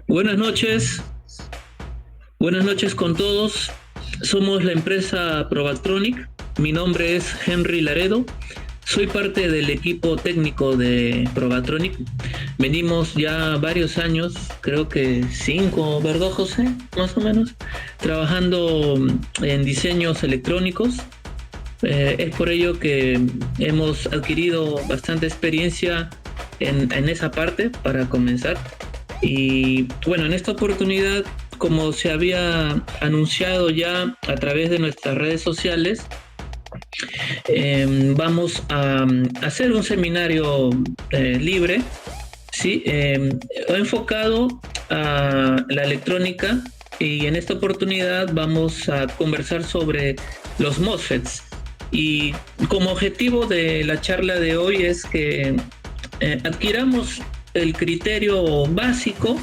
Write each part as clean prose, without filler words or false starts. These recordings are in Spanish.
Buenas noches, buenas noches con todos. Somos la empresa Provaltronic. Mi nombre es Henry Laredo. Soy parte del equipo técnico de Provaltronic. Venimos ya varios años, creo que 5, ¿verdad, José? Más o menos, trabajando en diseños electrónicos. Es por ello que hemos adquirido bastante experiencia en esa parte para comenzar. Y bueno, en esta oportunidad, como se había anunciado ya a través de nuestras redes sociales, vamos a hacer un seminario libre, ¿sí? Enfocado a la electrónica, y en esta oportunidad vamos a conversar sobre los MOSFETs. Y como objetivo de la charla de hoy es que adquiramos el criterio básico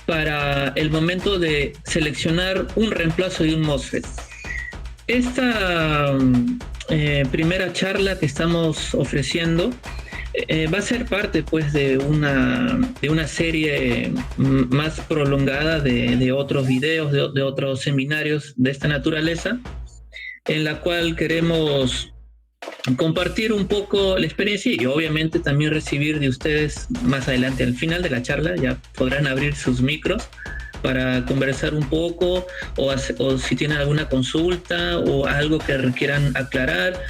para el momento de seleccionar un reemplazo de un MOSFET. Esta primera charla que estamos ofreciendo va a ser parte pues de una serie más prolongada de otros videos, de otros seminarios de esta naturaleza, en la cual queremos compartir un poco la experiencia y obviamente también recibir de ustedes más adelante. Al final de la charla ya podrán abrir sus micros para conversar un poco, o si tienen alguna consulta o algo que requieran aclarar,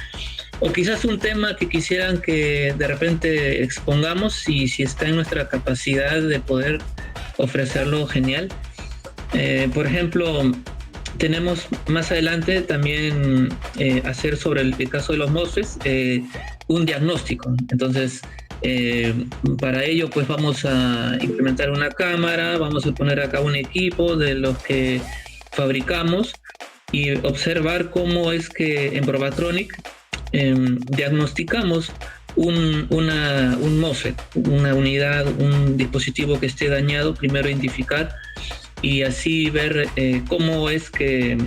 o quizás un tema que quisieran que de repente expongamos, y si está en nuestra capacidad de poder ofrecerlo, genial. Por ejemplo, tenemos más adelante también hacer sobre el caso de los MOSFETs un diagnóstico. Entonces, para ello pues vamos a implementar una cámara, vamos a poner acá un equipo de los que fabricamos y observar cómo es que en Provaltronic diagnosticamos un MOSFET, una unidad, un dispositivo que esté dañado. Primero identificar y así ver cómo es que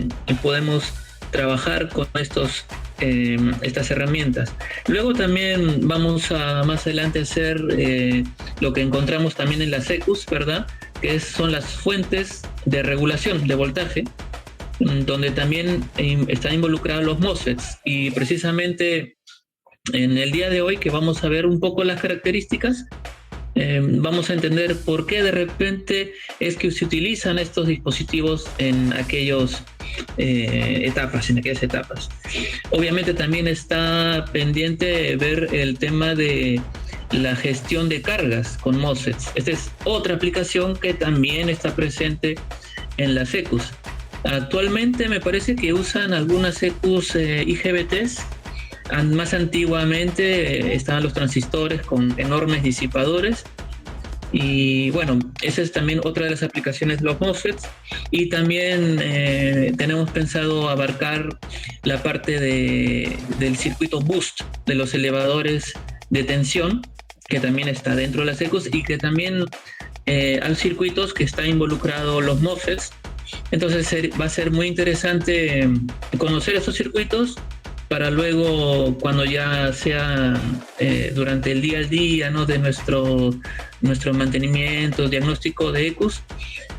podemos trabajar con estas herramientas. Luego también vamos a más adelante hacer lo que encontramos también en las ECUs, ¿verdad? Son las fuentes de regulación de voltaje, donde también están involucrados los MOSFETs. Y precisamente en el día de hoy, que vamos a ver un poco las características, vamos a entender por qué de repente es que se utilizan estos dispositivos en aquellas etapas. Obviamente también está pendiente ver el tema de la gestión de cargas con MOSFETs. Esta es otra aplicación que también está presente en las ECUs. Actualmente me parece que usan algunas ECUs IGBTs. Más antiguamente estaban los transistores con enormes disipadores, y bueno, esa es también otra de las aplicaciones de los MOSFETs. Y también tenemos pensado abarcar la parte del circuito boost de los elevadores de tensión, que también está dentro de las ECUs, y que también hay circuitos que están involucrados los MOSFETs. Entonces va a ser muy interesante conocer esos circuitos, para luego, cuando ya sea durante el día a día, ¿no?, de nuestro mantenimiento, diagnóstico de ECUs,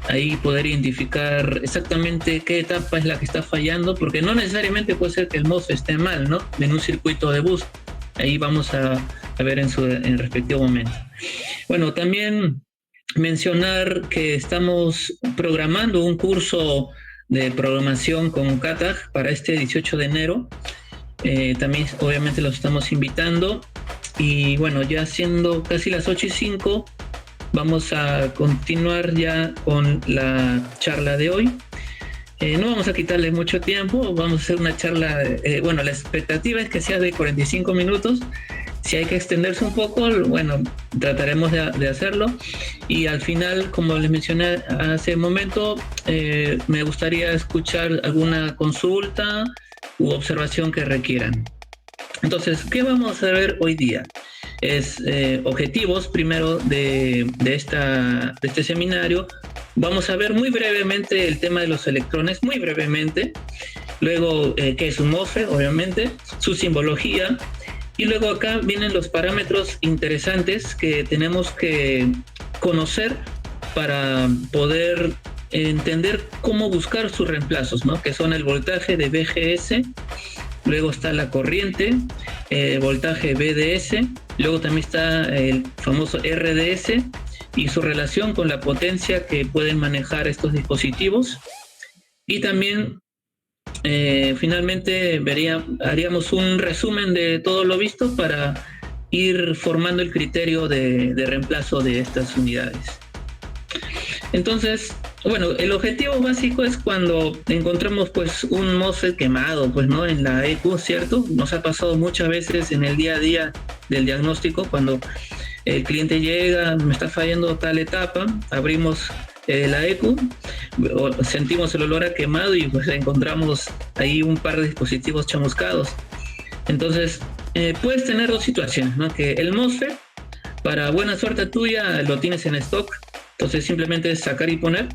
ahí poder identificar exactamente qué etapa es la que está fallando, porque no necesariamente puede ser que el MOSFET esté mal, ¿no?, en un circuito de boost. Ahí vamos a ver en el respectivo momento. Bueno, también mencionar que estamos programando un curso de programación con CATAG para este 18 de enero. También obviamente los estamos invitando, y bueno, ya siendo casi las 8:05, vamos a continuar ya con la charla de hoy. No vamos a quitarle mucho tiempo, vamos a hacer una charla, bueno, la expectativa es que sea de 45 minutos. Si hay que extenderse un poco, bueno, trataremos de hacerlo. Y al final, como les mencioné hace un momento, me gustaría escuchar alguna consulta u observación que requieran. Entonces, ¿qué vamos a ver hoy día? Es objetivos primero de este seminario. Vamos a ver muy brevemente el tema de los electrones, muy brevemente. Luego, qué es un MOSFET, obviamente, su simbología. Y luego acá vienen los parámetros interesantes que tenemos que conocer para poder entender cómo buscar sus reemplazos, ¿no? Que son el voltaje de VGS, luego está la corriente, voltaje BDS, luego también está el famoso RDS y su relación con la potencia que pueden manejar estos dispositivos. Y también finalmente haríamos un resumen de todo lo visto para ir formando el criterio de reemplazo de estas unidades. Entonces, bueno, el objetivo básico es cuando encontramos pues un MOSFET quemado, pues, ¿no? En la EQ, ¿cierto? Nos ha pasado muchas veces en el día a día del diagnóstico, cuando el cliente llega, me está fallando tal etapa, abrimos la EQ, sentimos el olor a quemado y pues encontramos ahí un par de dispositivos chamuscados. Entonces, puedes tener dos situaciones, ¿no? Que el MOSFET, para buena suerte tuya, lo tienes en stock, entonces simplemente es sacar y poner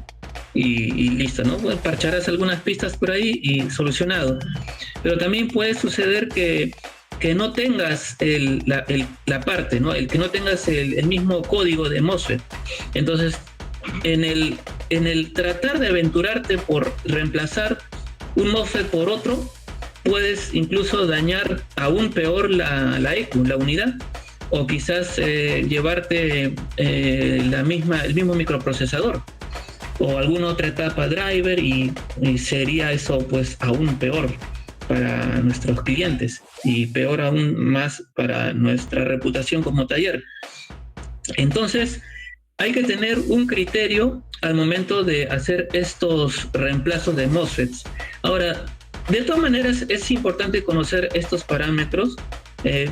y listo, ¿no? Pues parcharás algunas pistas por ahí y solucionado. Pero también puede suceder que no tengas la parte, ¿no? Que no tengas el mismo código de MOSFET. Entonces, en el tratar de aventurarte por reemplazar un MOSFET por otro, puedes incluso dañar aún peor la EQ, la unidad, o quizás llevarte el mismo microprocesador o alguna otra etapa driver y sería eso pues aún peor para nuestros clientes y peor aún más para nuestra reputación como taller. Entonces hay que tener un criterio al momento de hacer estos reemplazos de MOSFETs. Ahora, de todas maneras es importante conocer estos parámetros,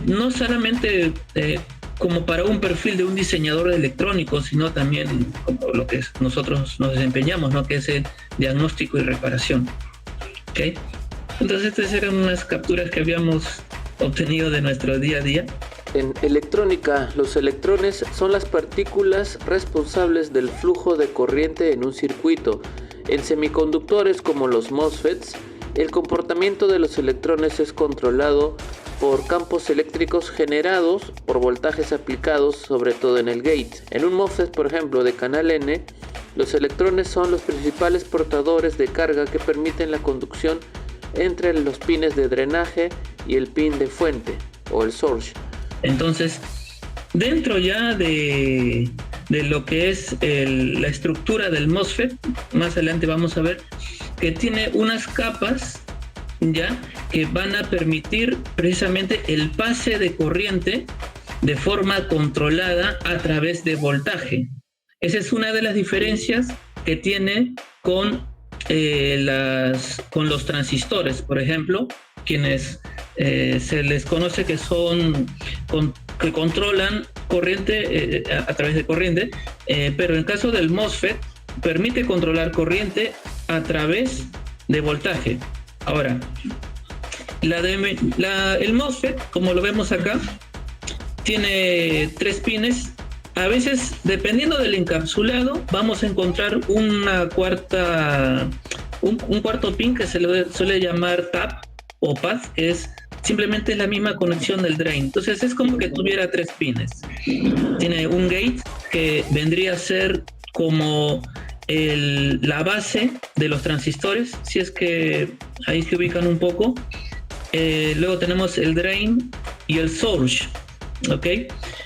no solamente como para un perfil de un diseñador electrónico, sino también como lo que nosotros nos desempeñamos, ¿no? Que es el diagnóstico y reparación. ¿Okay? Entonces estas eran unas capturas que habíamos obtenido de nuestro día a día. En electrónica, los electrones son las partículas responsables del flujo de corriente en un circuito. En semiconductores como los MOSFETs, el comportamiento de los electrones es controlado por campos eléctricos generados por voltajes aplicados sobre todo en el gate. En un MOSFET, por ejemplo, de canal N, los electrones son los principales portadores de carga que permiten la conducción entre los pines de drenaje y el pin de fuente o el source. Entonces, dentro ya de lo que es la estructura del MOSFET, más adelante vamos a ver que tiene unas capas ya que van a permitir precisamente el pase de corriente de forma controlada a través de voltaje. Esa es una de las diferencias que tiene con los transistores, por ejemplo, quienes se les conoce que que controlan corriente a través de corriente, pero en el caso del MOSFET permite controlar corriente a través de voltaje. Ahora, el MOSFET, como lo vemos acá, tiene 3 pines. A veces, dependiendo del encapsulado, vamos a encontrar un cuarto pin que se le suele llamar tap o pad, que es simplemente la misma conexión del drain. Entonces es como que tuviera 3 pines. Tiene un gate que vendría a ser como la base de los transistores, si es que ahí se ubican un poco. Luego tenemos el drain y el source, ¿ok?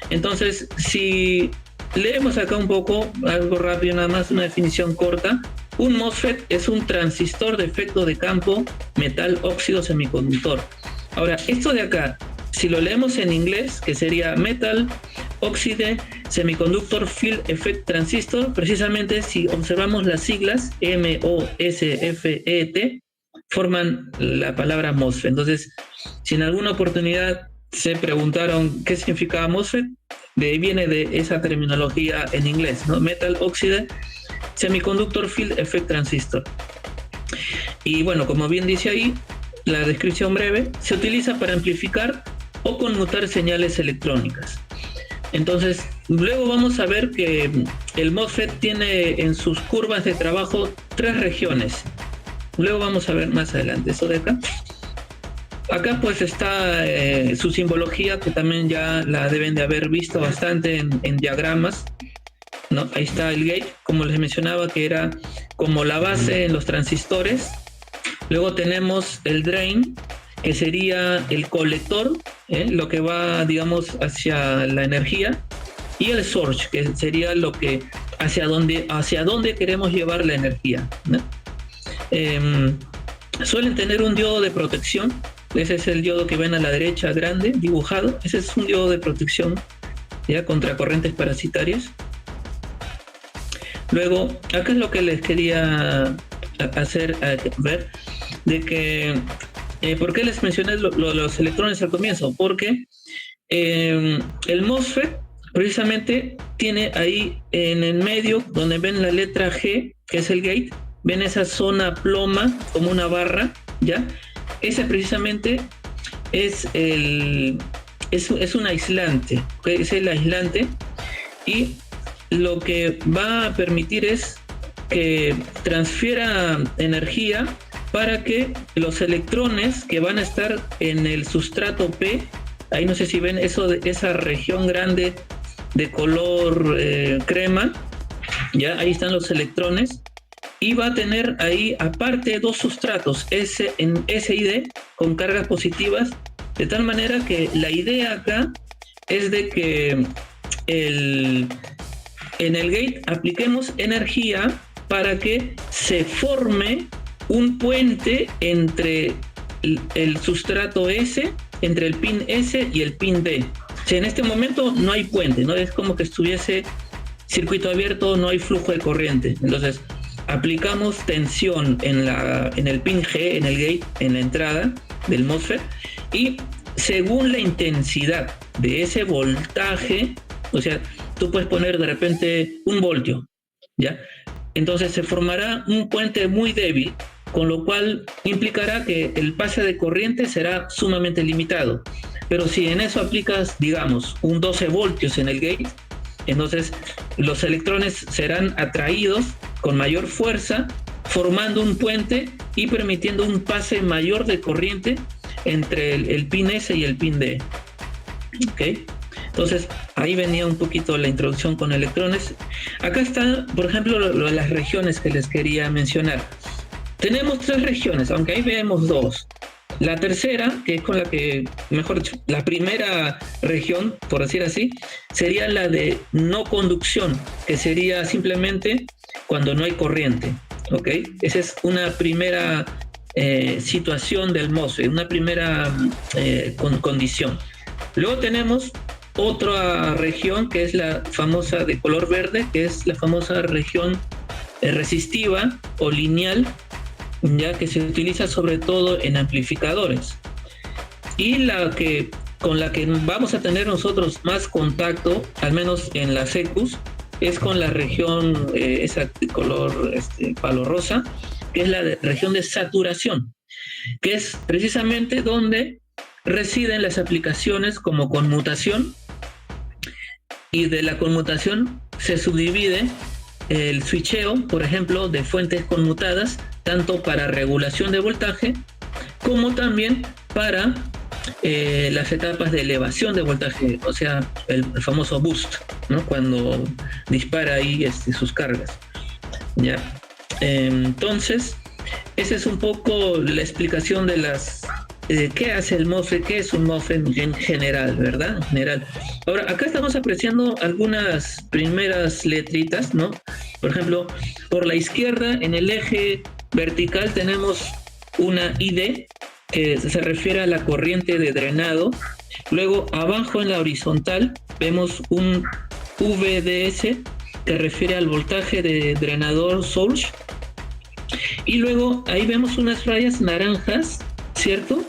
Entonces, si leemos acá un poco, algo rápido nada más, una definición corta. Un MOSFET es un transistor de efecto de campo metal óxido semiconductor. Ahora, esto de acá, si lo leemos en inglés, que sería Metal Oxide Semiconductor Field Effect Transistor, precisamente si observamos las siglas MOSFET, forman la palabra MOSFET. Entonces, si en alguna oportunidad se preguntaron qué significaba MOSFET, de ahí viene de esa terminología en inglés, ¿no? Metal Oxide Semiconductor Field Effect Transistor. Y bueno, como bien dice ahí, la descripción breve, se utiliza para amplificar o conmutar señales electrónicas. Entonces, luego vamos a ver que el MOSFET tiene en sus curvas de trabajo 3 regiones. Luego vamos a ver más adelante eso de acá. Acá pues está su simbología, que también ya la deben de haber visto bastante en diagramas. ¿no? Ahí está el gate, como les mencionaba, que era como la base en los transistores. Luego tenemos el drain, que sería el colector, lo que va, digamos, hacia la energía, y el source, que sería lo que hacia dónde queremos llevar la energía, ¿no? Suelen tener un diodo de protección. Ese es el diodo que ven a la derecha grande, dibujado. Ese es un diodo de protección, ya, contra corrientes parasitarias. Luego, acá es lo que les quería hacer ver, de que, ¿por qué les mencioné los electrones al comienzo? Porque el MOSFET precisamente tiene ahí en el medio, donde ven la letra G, que es el gate, ven esa zona ploma como una barra, ¿ya? Ese precisamente es un aislante, ¿okay? Es el aislante, y lo que va a permitir es que transfiera energía para que los electrones que van a estar en el sustrato P, ahí no sé si ven eso, esa región grande de color crema, ya ahí están los electrones, y va a tener ahí aparte dos sustratos, S y D, con cargas positivas, de tal manera que la idea acá es de que en el gate apliquemos energía para que se forme un puente entre el sustrato S, entre el pin S y el pin D. O sea, en este momento no hay puente, ¿no? Es como que estuviese circuito abierto, no hay flujo de corriente. Entonces, aplicamos tensión en el pin G, en el gate, en la entrada del MOSFET, y según la intensidad de ese voltaje, o sea, tú puedes poner de repente 1 voltio, ¿ya? Entonces se formará un puente muy débil, con lo cual implicará que el pase de corriente será sumamente limitado. Pero si en eso aplicas, digamos, un 12 voltios en el gate, entonces los electrones serán atraídos con mayor fuerza, formando un puente y permitiendo un pase mayor de corriente entre el pin S y el pin D. ¿Okay? Entonces, ahí venía un poquito la introducción con electrones. Acá está, por ejemplo, lo de las regiones que les quería mencionar. Tenemos 3 regiones, aunque ahí vemos 2. La tercera, que es con la que, mejor dicho, la primera región, por decir así, sería la de no conducción, que sería simplemente cuando no hay corriente, ¿ok? Esa es una primera situación del MOSFET, una primera condición. Luego tenemos otra región que es la famosa de color verde, que es la famosa región resistiva o lineal, ya que se utiliza sobre todo en amplificadores. Y con la que vamos a tener nosotros más contacto, al menos en las ECUs, es con la región esa de color palo rosa, que es la región de saturación, que es precisamente donde residen las aplicaciones como conmutación, y de la conmutación se subdivide el switcheo, por ejemplo, de fuentes conmutadas, tanto para regulación de voltaje como también para las etapas de elevación de voltaje, o sea, el famoso boost, ¿no? Cuando dispara ahí sus cargas. ¿Ya? Entonces, esa es un poco la explicación de qué hace el MOSFET, qué es un MOSFET en general, ¿verdad? En general. Ahora, acá estamos apreciando algunas primeras letritas, ¿no? Por ejemplo, por la izquierda, en el eje vertical tenemos una ID, que se refiere a la corriente de drenado. Luego, abajo en la horizontal, vemos un VDS, que refiere al voltaje de drenador source. Y luego, ahí vemos unas rayas naranjas, ¿cierto?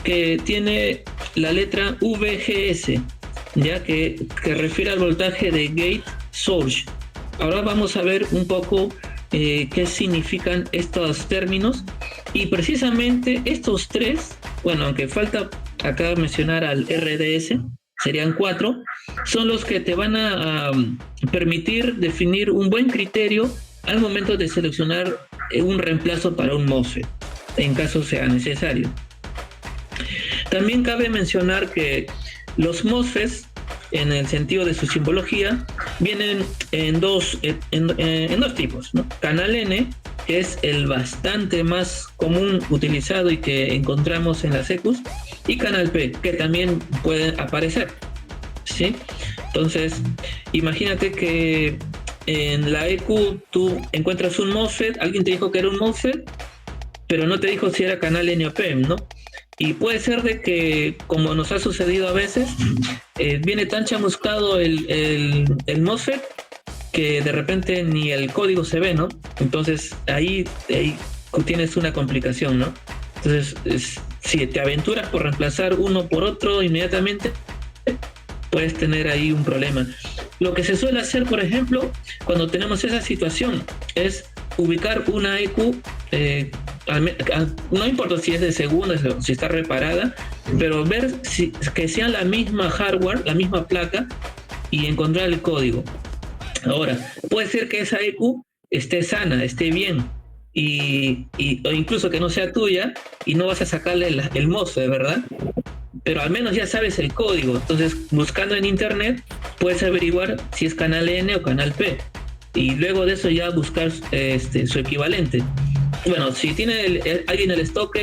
Que tiene la letra VGS, ya que refiere al voltaje de gate source. Ahora vamos a ver un poco qué significan estos términos, y precisamente estos 3, bueno, aunque falta acá mencionar al RDS, serían 4, son los que te van a permitir definir un buen criterio al momento de seleccionar un reemplazo para un MOSFET, en caso sea necesario. También cabe mencionar que los MOSFETs en el sentido de su simbología, vienen en dos tipos, ¿no? Canal N, que es el bastante más común utilizado y que encontramos en las EQs, y canal P, que también puede aparecer, ¿sí? Entonces, imagínate que en la EQ tú encuentras un MOSFET, alguien te dijo que era un MOSFET, pero no te dijo si era canal N o P, ¿no? Y puede ser de que, como nos ha sucedido a veces, viene tan chamuscado el MOSFET que de repente ni el código se ve, ¿no? Entonces ahí tienes una complicación, ¿no? Entonces, si te aventuras por reemplazar uno por otro inmediatamente, puedes tener ahí un problema. Lo que se suele hacer, por ejemplo, cuando tenemos esa situación, es ubicar una EQ, no importa si es de segunda, si está reparada, pero ver que sea la misma hardware, la misma placa, y encontrar el código. Ahora, puede ser que esa EQ esté sana, esté bien, o incluso que no sea tuya y no vas a sacarle el MOSFET, ¿verdad? Pero al menos ya sabes el código. Entonces, buscando en internet, puedes averiguar si es canal N o canal P. Y luego de eso ya buscar su equivalente. Bueno, si tiene alguien el stock,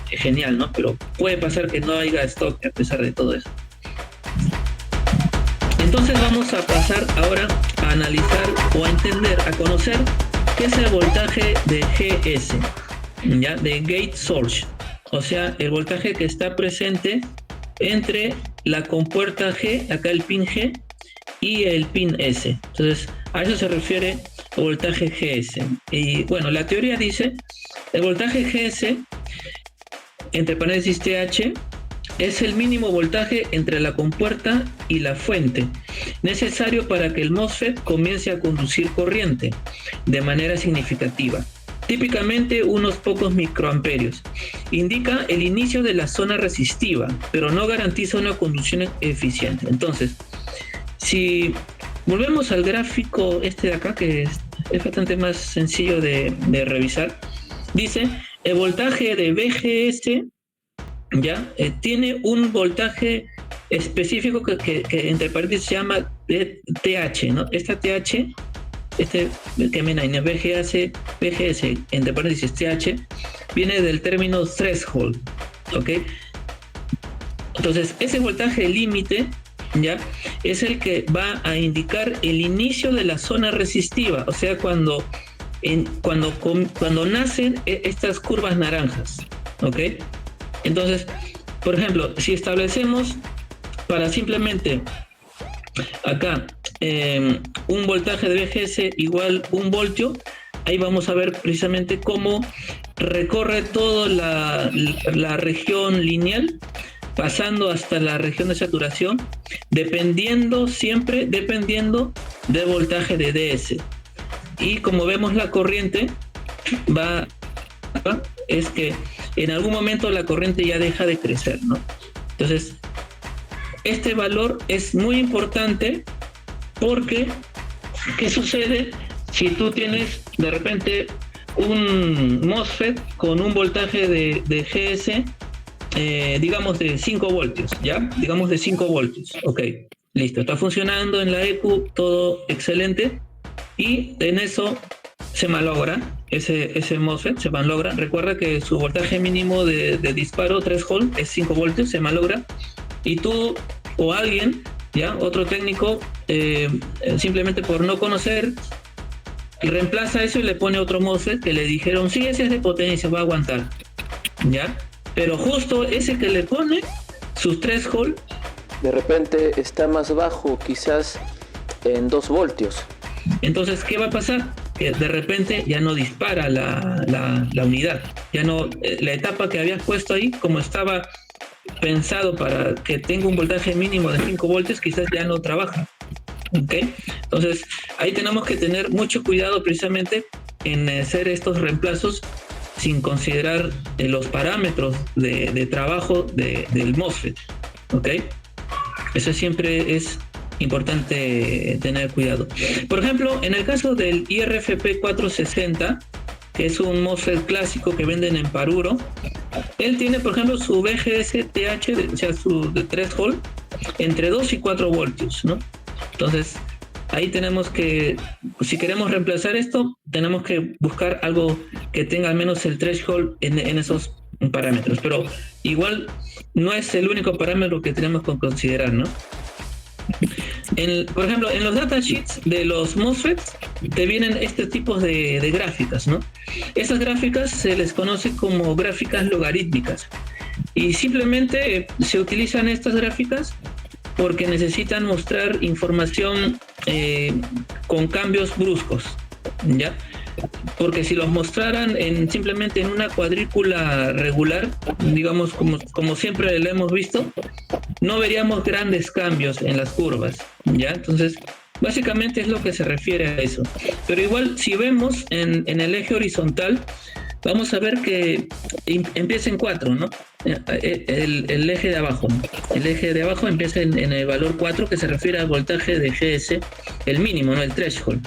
genial, ¿no? Pero puede pasar que no haya stock a pesar de todo eso. Entonces vamos a pasar ahora a analizar o a entender, a conocer qué es el voltaje de GS, ¿ya? De Gate Source. O sea, el voltaje que está presente entre la compuerta G, acá el pin G, y el pin S. Entonces, a eso se refiere el voltaje GS. Y bueno, la teoría dice, el voltaje GS, entre paréntesis TH, es el mínimo voltaje entre la compuerta y la fuente, necesario para que el MOSFET comience a conducir corriente de manera significativa. Típicamente unos pocos microamperios. Indica el inicio de la zona resistiva, pero no garantiza una conducción eficiente. Entonces, si volvemos al gráfico de acá, que es bastante más sencillo de revisar, dice, el voltaje de VGS ya tiene un voltaje específico que entre paréntesis se llama TH, ¿no? Esta TH, que viene en VGS, entre paréntesis TH, viene del término threshold, ¿ok? Entonces, ese voltaje límite, ¿ya? Es el que va a indicar el inicio de la zona resistiva, o sea, cuando nacen estas curvas naranjas, ¿ok? Entonces, por ejemplo, si establecemos para simplemente acá un voltaje de VGS igual 1 voltio, ahí vamos a ver precisamente cómo recorre toda la región lineal, pasando hasta la región de saturación, dependiendo del voltaje de DS. Y como vemos, la corriente es que en algún momento la corriente ya deja de crecer, ¿no? Entonces, este valor es muy importante porque, ¿qué sucede si tú tienes de repente un MOSFET con un voltaje de GS, digamos de 5 voltios, ¿ya? Digamos de 5 voltios, ok, listo, está funcionando en la EQ, todo excelente, y en eso se malogra, ese MOSFET se malogra. Recuerda que su voltaje mínimo de disparo threshold es 5 voltios, se malogra, y tú o alguien, ya, otro técnico, simplemente por no conocer, reemplaza eso y le pone otro MOSFET que le dijeron, sí, ese es de potencia, va a aguantar, ¿ya? Pero justo ese que le pone, sus threshold, de repente está más bajo, quizás en 2 voltios. Entonces, ¿qué va a pasar? Que de repente ya no dispara la unidad, ya no, la etapa que habías puesto ahí, como estaba pensado para que tenga un voltaje mínimo de 5 voltios, quizás ya no trabaja, ¿ok? Entonces, ahí tenemos que tener mucho cuidado precisamente en hacer estos reemplazos sin considerar los parámetros de trabajo del MOSFET, ¿ok? Eso siempre es importante tener cuidado. Por ejemplo, en el caso del IRFP 460, que es un MOSFET clásico que venden en Paruro, él tiene, por ejemplo, su VGS TH, o sea, su threshold, entre 2 y 4 voltios, ¿no? Entonces, ahí tenemos que, si queremos reemplazar esto, tenemos que buscar algo que tenga al menos el threshold en esos parámetros. Pero igual no es el único parámetro que tenemos que considerar, ¿no? Por ejemplo, en los datasheets de los MOSFETs te vienen este tipo de gráficas, ¿no? Esas gráficas se les conoce como gráficas logarítmicas y simplemente se utilizan estas gráficas porque necesitan mostrar información con cambios bruscos, ¿ya? Porque si los mostraran simplemente en una cuadrícula regular, digamos como siempre lo hemos visto, no veríamos grandes cambios en las curvas, ¿ya? Entonces, básicamente es lo que se refiere a eso. Pero igual, si vemos en el eje horizontal, vamos a ver que empieza en 4, ¿no? El eje de abajo. El eje de abajo empieza en el valor 4, que se refiere al voltaje de GS, el mínimo, ¿no? El threshold.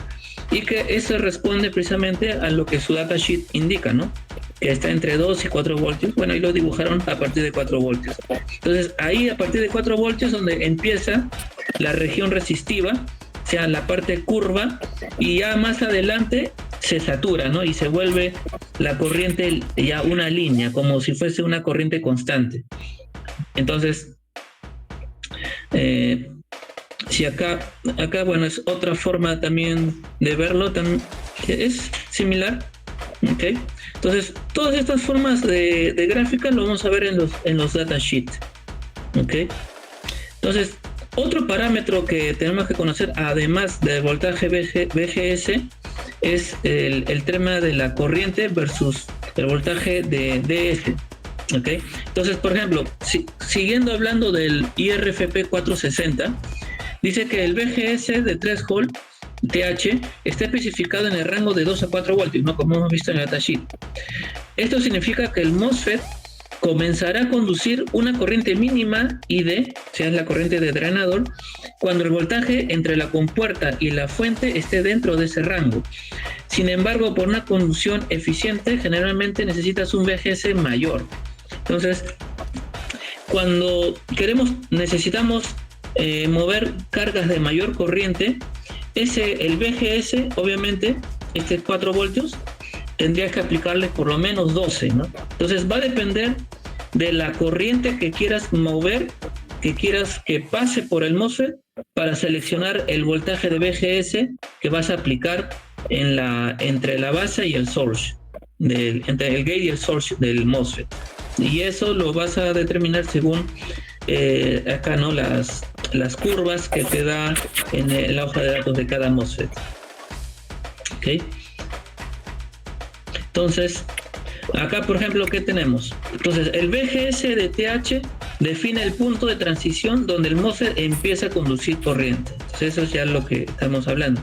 Y que eso responde precisamente a lo que su datasheet indica, ¿no? Que está entre 2 y 4 voltios. Bueno, ahí lo dibujaron a partir de 4 voltios. Entonces, ahí a partir de 4 voltios donde empieza la región resistiva, o sea, la parte curva, y ya más adelante se satura, ¿no? Y se vuelve la corriente ya una línea, como si fuese una corriente constante. Entonces, si acá, bueno, es otra forma también de verlo, es similar, ¿ok? Entonces, todas estas formas de gráficas lo vamos a ver en los datasheets, ¿ok? Entonces, otro parámetro que tenemos que conocer, además del voltaje VGS, es el tema de la corriente versus el voltaje de DS, ¿ok? Entonces, por ejemplo, siguiendo hablando del IRFP 460, dice que el VGS de threshold TH está especificado en el rango de 2 a 4 voltios, ¿no? Como hemos visto en el datasheet. Esto significa que el MOSFET comenzará a conducir una corriente mínima ID, o sea, es la corriente de drenador, cuando el voltaje entre la compuerta y la fuente esté dentro de ese rango. Sin embargo, por una conducción eficiente, generalmente necesitas un VGS mayor. Entonces, cuando necesitamos mover cargas de mayor corriente, el VGS, obviamente, 4 voltios, tendrías que aplicarle por lo menos 12, ¿no? Entonces va a depender de la corriente que quieras mover, que quieras que pase por el MOSFET para seleccionar el voltaje de VGS que vas a aplicar entre la base y el source, entre el gate y el source del MOSFET. Y eso lo vas a determinar según acá, ¿no? Las curvas que te da en la hoja de datos de cada MOSFET. ¿Ok? Entonces, acá, por ejemplo, ¿qué tenemos? Entonces, el VGS de TH define el punto de transición donde el MOSFET empieza a conducir corriente. Entonces, eso es ya lo que estamos hablando.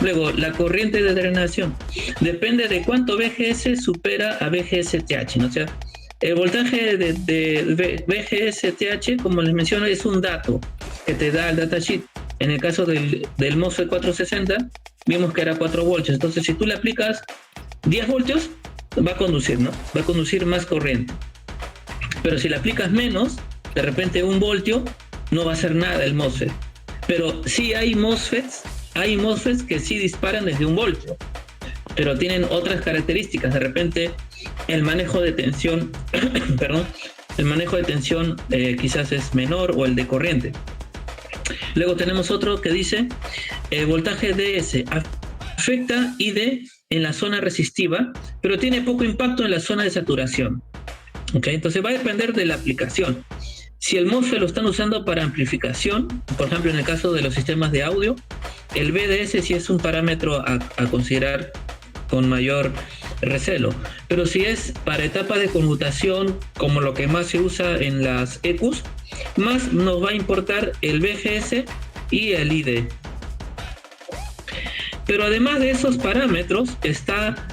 Luego, la corriente de drenación depende de cuánto VGS supera a VGS TH, ¿no? O sea, el voltaje de VGS TH, como les menciono, es un dato que te da el datasheet. En el caso del MOSFET 460, vimos que era 4 voltios. Entonces, si tú le aplicas 10 voltios, va a conducir, ¿no? Va a conducir más corriente. Pero si le aplicas menos, de repente 1 voltio, no va a hacer nada el MOSFET. Pero sí hay MOSFETs que sí disparan desde 1 voltio, pero tienen otras características. De repente el manejo de tensión, perdón, el manejo de tensión quizás es menor, o el de corriente. Luego tenemos otro que dice voltaje DS afecta ID en la zona resistiva, pero tiene poco impacto en la zona de saturación. ¿Okay? Entonces va a depender de la aplicación. Si el MOSFET lo están usando para amplificación, por ejemplo en el caso de los sistemas de audio, el VDS sí es un parámetro a considerar con mayor recelo. Pero si es para etapas de conmutación, como lo que más se usa en las EQs, más nos va a importar el VGS y el ID. Pero además de esos parámetros está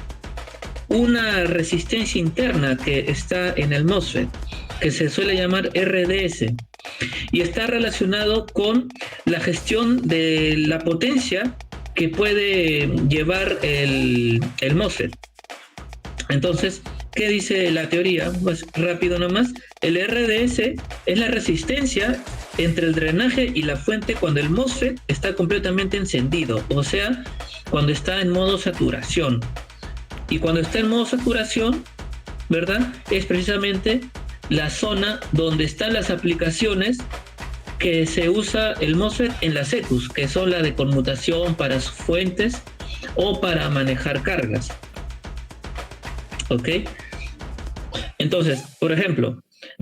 una resistencia interna que está en el MOSFET, que se suele llamar RDS, y está relacionado con la gestión de la potencia que puede llevar el MOSFET. Entonces, ¿qué dice la teoría? Pues rápido nomás. El RDS es la resistencia entre el drenaje y la fuente cuando el MOSFET está completamente encendido, o sea, cuando está en modo saturación. Y cuando está en modo saturación, ¿verdad? Es precisamente la zona donde están las aplicaciones que se usa el MOSFET en las ECUs, que son la de conmutación para sus fuentes o para manejar cargas. ¿Ok? Entonces, por ejemplo,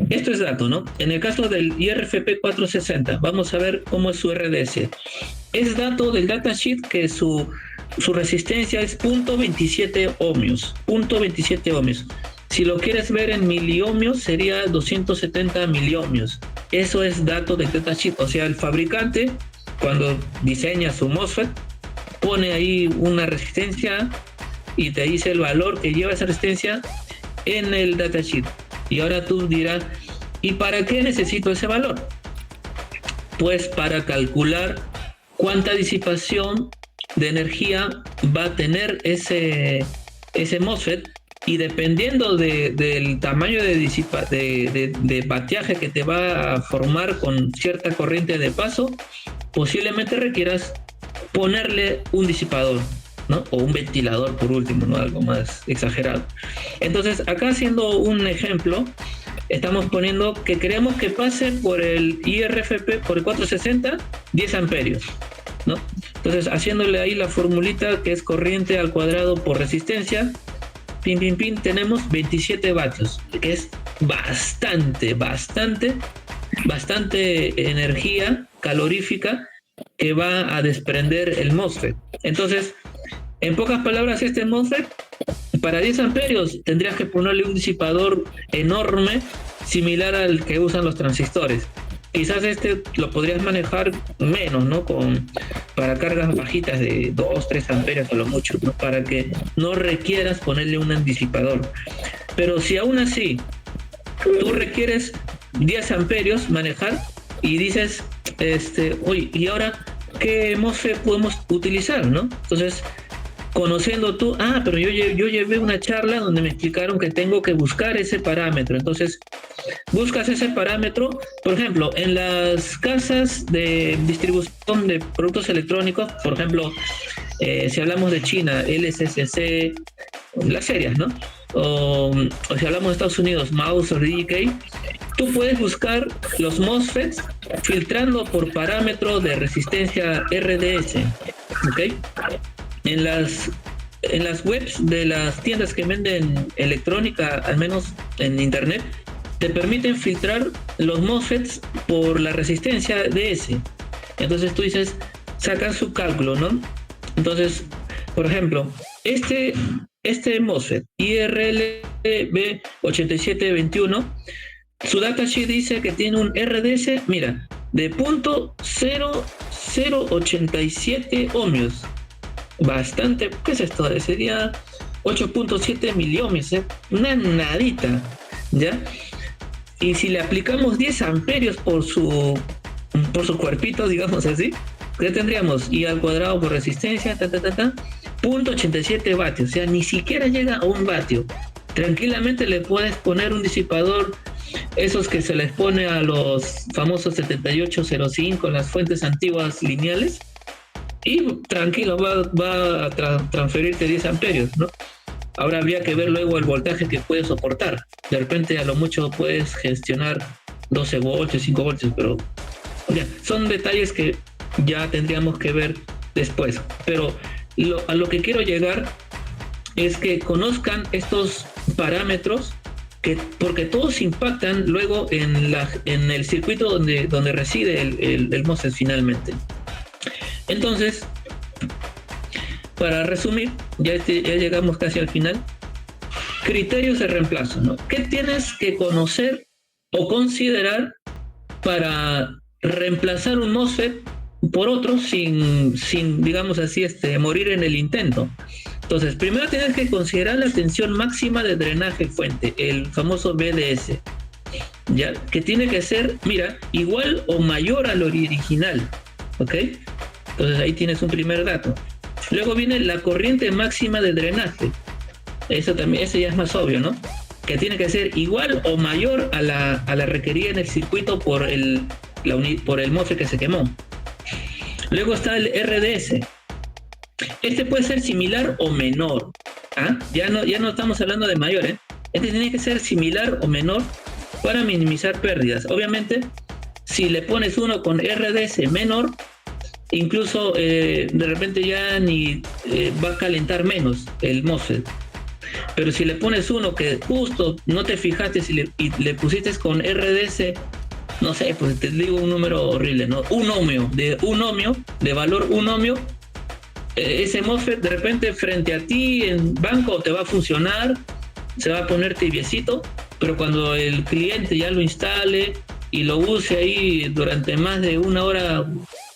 esto es dato, ¿no? En el caso del IRFP 460, vamos a ver cómo es su RDS. Es dato del datasheet que su resistencia es 0.27 ohmios. 0.27 ohmios. Si lo quieres ver en miliohmios, sería 270 miliohmios. Eso es dato del datasheet. O sea, el fabricante, cuando diseña su MOSFET, pone ahí una resistencia y te dice el valor que lleva esa resistencia en el datasheet. Y ahora tú dirás, ¿y para qué necesito ese valor? Pues para calcular cuánta disipación de energía va a tener ese MOSFET, y dependiendo del tamaño de bateaje que te va a formar con cierta corriente de paso, posiblemente requieras ponerle un disipador, ¿no? O un ventilador por último, ¿no? Algo más exagerado. Entonces, acá haciendo un ejemplo, estamos poniendo que queremos que pase por el IRFP, por el 460, 10 amperios, ¿no? Entonces, haciéndole ahí la formulita que es corriente al cuadrado por resistencia, tenemos 27 vatios, que es bastante energía calorífica que va a desprender el MOSFET. Entonces, en pocas palabras, este MOSFET, para 10 amperios, tendrías que ponerle un disipador enorme, similar al que usan los transistores. Quizás este lo podrías manejar menos, ¿no? Para cargas bajitas de 2, 3 amperios a lo mucho, ¿no? Para que no requieras ponerle un disipador. Pero si aún así tú requieres 10 amperios manejar y dices, oye, ¿y ahora qué MOSFET podemos utilizar, no? Entonces, conociendo tú, pero yo llevé una charla donde me explicaron que tengo que buscar ese parámetro. Entonces, buscas ese parámetro, por ejemplo, en las casas de distribución de productos electrónicos, por ejemplo, si hablamos de China, LSCC, las series, ¿no? O si hablamos de Estados Unidos, Mouse o DK, tú puedes buscar los MOSFETs filtrando por parámetro de resistencia RDS, ¿ok? En las webs de las tiendas que venden electrónica, al menos en internet, te permiten filtrar los MOSFETs por la resistencia DS. Entonces tú dices, sacan su cálculo, ¿no? Entonces, por ejemplo, este MOSFET IRLB8721, su datasheet dice que tiene un RDS, mira, de 0.0087 ohmios. Bastante, ¿qué es esto? Sería 8.7 miliohmios, una nadita, ¿ya? Y si le aplicamos 10 amperios por su cuerpito, digamos así, ya tendríamos I al cuadrado por resistencia, 0.87 vatios, o sea, ni siquiera llega a un vatio. Tranquilamente le puedes poner un disipador, esos que se les pone a los famosos 7805, las fuentes antiguas lineales, y tranquilo, va a transferirte 10 amperios, ¿no? Ahora habría que ver luego el voltaje que puede soportar. De repente a lo mucho puedes gestionar 12 voltios, 5 voltios, pero ya, son detalles que ya tendríamos que ver después. Pero a lo que quiero llegar es que conozcan estos parámetros, porque todos impactan luego en el circuito donde reside el MOSFET finalmente. Entonces, para resumir, ya llegamos casi al final. Criterios de reemplazo, ¿no? ¿Qué tienes que conocer o considerar para reemplazar un MOSFET por otro sin digamos así, morir en el intento? Entonces, primero tienes que considerar la tensión máxima de drenaje fuente, el famoso BDS, ¿ya? Que tiene que ser, mira, igual o mayor al original, ¿ok? Entonces ahí tienes un primer dato. Luego viene la corriente máxima de drenaje. Eso también, eso ya es más obvio, ¿no? Que tiene que ser igual o mayor a la requerida en el circuito por por el MOSFET que se quemó. Luego está el RDS. Este puede ser similar o menor. ¿Ah? Ya no estamos hablando de mayor, ¿eh? Este tiene que ser similar o menor para minimizar pérdidas. Obviamente, si le pones uno con RDS menor, incluso de repente ya ni va a calentar menos el MOSFET. Pero si le pones uno que justo no te fijaste y le pusiste con RDS, no sé, pues te digo un número horrible, ¿no? Un ohmio, de valor un ohmio, ese MOSFET de repente frente a ti en banco te va a funcionar, se va a poner tibiecito, pero cuando el cliente ya lo instale y lo use ahí durante más de una hora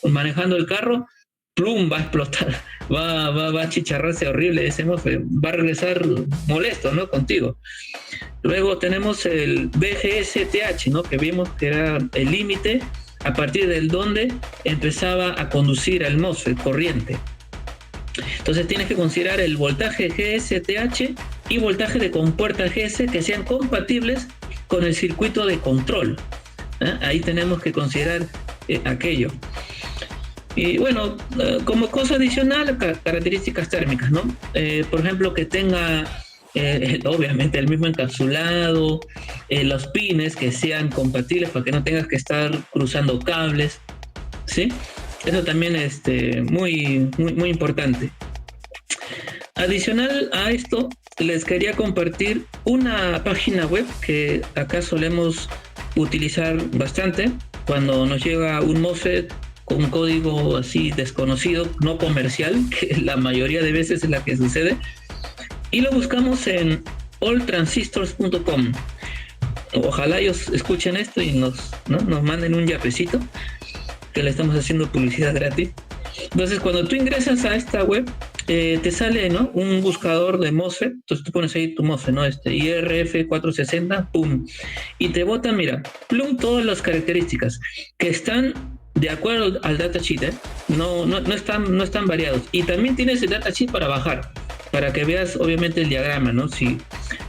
manejando el carro, plum, va a explotar, va a chicharrarse horrible ese MOSFET, va a regresar molesto, ¿no? Contigo. Luego tenemos el BGS-TH, ¿no? Que vimos que era el límite a partir del donde empezaba a conducir el MOSFET corriente. Entonces tienes que considerar el voltaje GS-TH y voltaje de compuerta GS que sean compatibles con el circuito de control. Ahí tenemos que considerar aquello. Y bueno, como cosa adicional, características térmicas, ¿no? Por ejemplo, que tenga obviamente el mismo encapsulado, los pines que sean compatibles para que no tengas que estar cruzando cables, ¿sí? Eso también es muy importante. Adicional a esto, les quería compartir una página web que acá solemos utilizar bastante cuando nos llega un MOSFET con un código así desconocido, no comercial, que la mayoría de veces es la que sucede, y lo buscamos en alltransistors.com. Ojalá ellos escuchen esto y nos manden un yapecito, que le estamos haciendo publicidad gratis. Entonces, cuando tú ingresas a esta web, te sale, ¿no?, un buscador de MOSFET. Entonces tú pones ahí tu MOSFET, ¿no? IRF460, pum, y te bota, mira, plum, todas las características que están de acuerdo al datasheet, ¿eh? No están variados. Y también tienes el datasheet para bajar, para que veas obviamente el diagrama, ¿no? Si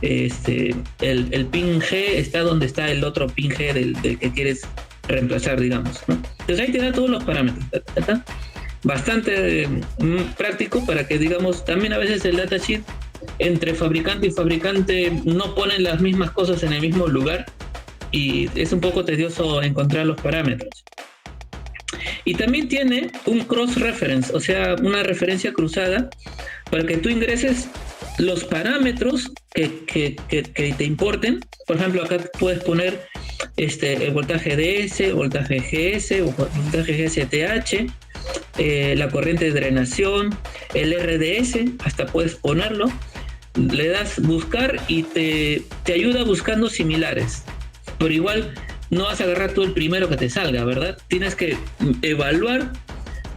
el pin G está donde está el otro pin G del que quieres reemplazar, digamos, ¿no? Entonces ahí te da todos los parámetros. Bastante práctico para que, digamos, también a veces el datasheet entre fabricante y fabricante no ponen las mismas cosas en el mismo lugar y es un poco tedioso encontrar los parámetros. Y también tiene un cross-reference, o sea, una referencia cruzada para que tú ingreses los parámetros que te importen. Por ejemplo, acá puedes poner el voltaje DS, voltaje GS, voltaje GS-TH, la corriente de drenación, el RDS, hasta puedes ponerlo. Le das buscar y te ayuda buscando similares, pero igual no vas a agarrar tú el primero que te salga, ¿verdad? Tienes que evaluar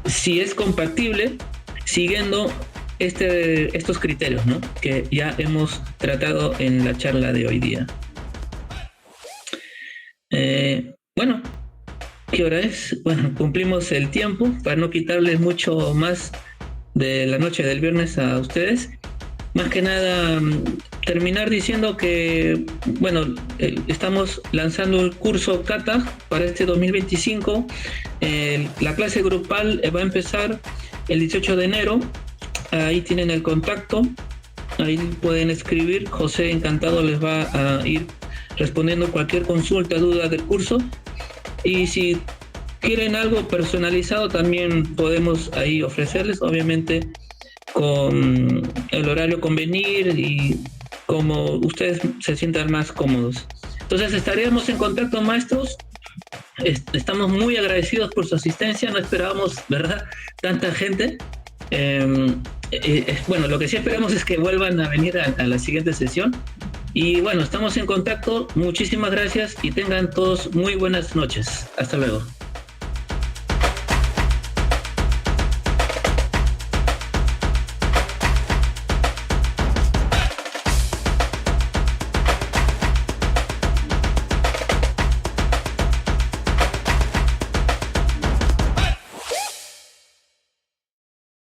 si es compatible siguiendo estos criterios, ¿no?, que ya hemos tratado en la charla de hoy día. Bueno, ¿qué hora es? Bueno, cumplimos el tiempo para no quitarles mucho más de la noche del viernes a ustedes. Más que nada, terminar diciendo que, bueno, estamos lanzando el curso CATAG para este 2025. La clase grupal va a empezar el 18 de enero. Ahí tienen el contacto, ahí pueden escribir. José, encantado, les va a ir respondiendo cualquier consulta, duda del curso. Y si quieren algo personalizado, también podemos ahí ofrecerles, obviamente con el horario convenir y como ustedes se sientan más cómodos. Entonces estaremos en contacto, maestros. Estamos muy agradecidos por su asistencia, no esperábamos, ¿verdad?, tanta gente. Bueno, lo que sí esperamos es que vuelvan a venir a la siguiente sesión. Y bueno, estamos en contacto. Muchísimas gracias y tengan todos muy buenas noches. Hasta luego.